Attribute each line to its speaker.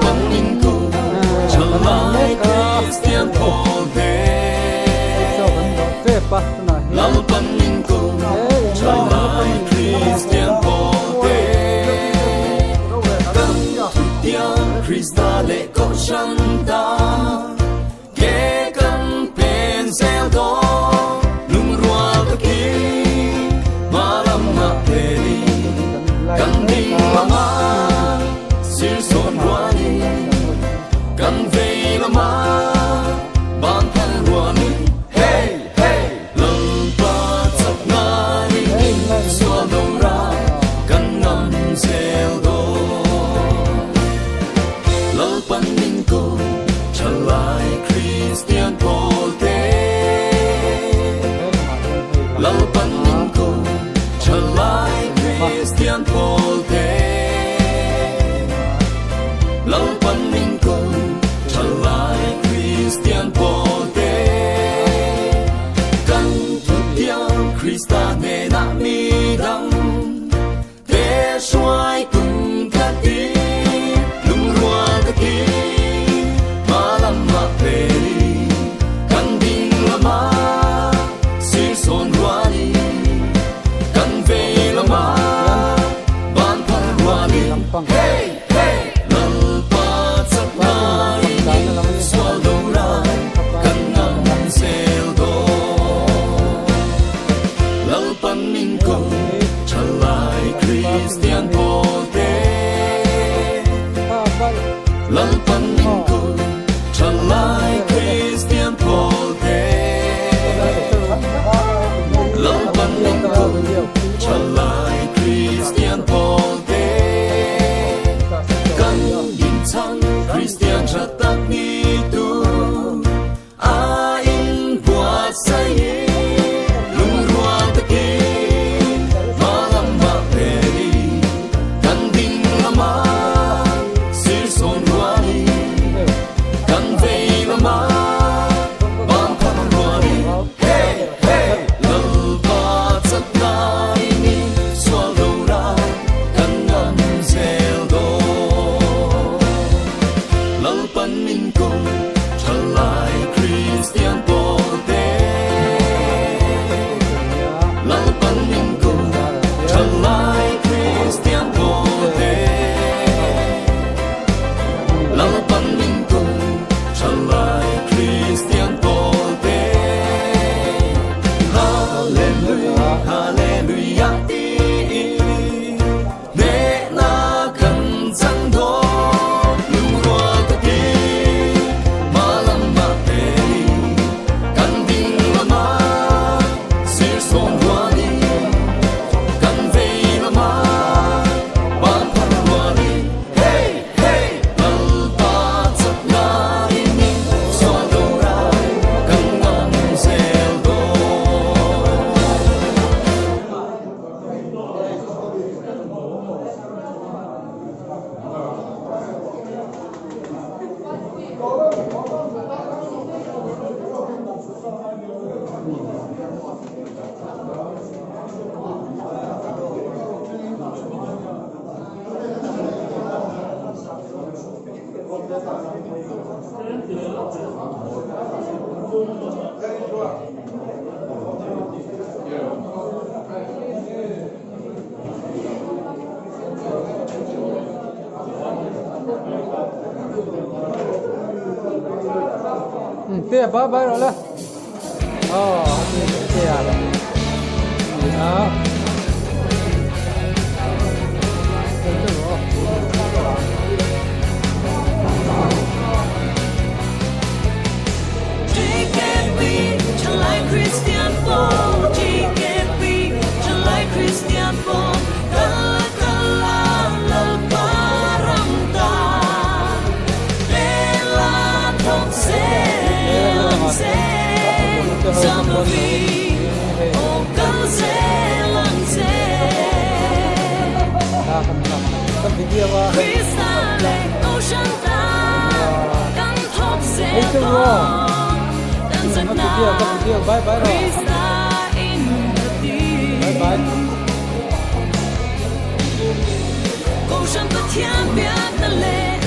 Speaker 1: bắn in cô trở lại Christian Paul lal bắn in cô trở lại Christian Paul tâm thức tiếng Christa lệ có chân ta kẻ cần pen gieo đó lung rua tất kỳ mà làm mà về đi cần đi mà siêu son rua đi cần về mà bản thân rua đi hey hey lần ba tập na đi xóa đầu ra cần ngắm gieo đó lal bắn in cô trở lại Christian Paul lal bắn in cô trở lại Christian Paul lal bắn in cô trở lại Christian Paul căn thức tiếng Christa nề nạ mi đắng để xoay cùng cả tí lung rua tất kỳ mà làm mà về đi căn đình là mà siêu son rua đi căn về là mà bản thân rua đi hey hey lal ba tập na đi xóa đầu ra căn ngắm gieo đó lal bắn in cô trở lại Christian Paul lal bắn in cô trở lại Christian Paul lal bắn in cô trở lại Christian Paul căn nhìn thăng Christian trở tắc nghi tu in qua say lung rua tất kỳ mà làm mà về đi căn đình là mà siêu son rua đi căn về là mà bản thân rua đi hey hey lal ba tập na đi xóa đầu ra căn ngắm gieo đó lal bắn in cô trở lại Christian Paul lal bắn in cô trở lại Christian Paul lal bắn in cô trở lại Christian Paul Hallelujah Hallelujah để na cần chẳng đó lung rua tất kỳ mà làm mà về đi căn đình là mà siêu son rua đi căn về là mà bản thân rua đi hey hey lal ba tập na đi xóa đầu ra căn ngắm gieo đó
Speaker 2: tia ba ba rồi lên tia rồi đó
Speaker 3: GKP trở lại Christian Paul GKP trở lại Christian Paul kala lal parang ta rela thong se Zamovi o kan se lang se Christa le ocean ta kan thong se dan giấc na Christa in the deep Cô chẳng có thiên biết ta lệ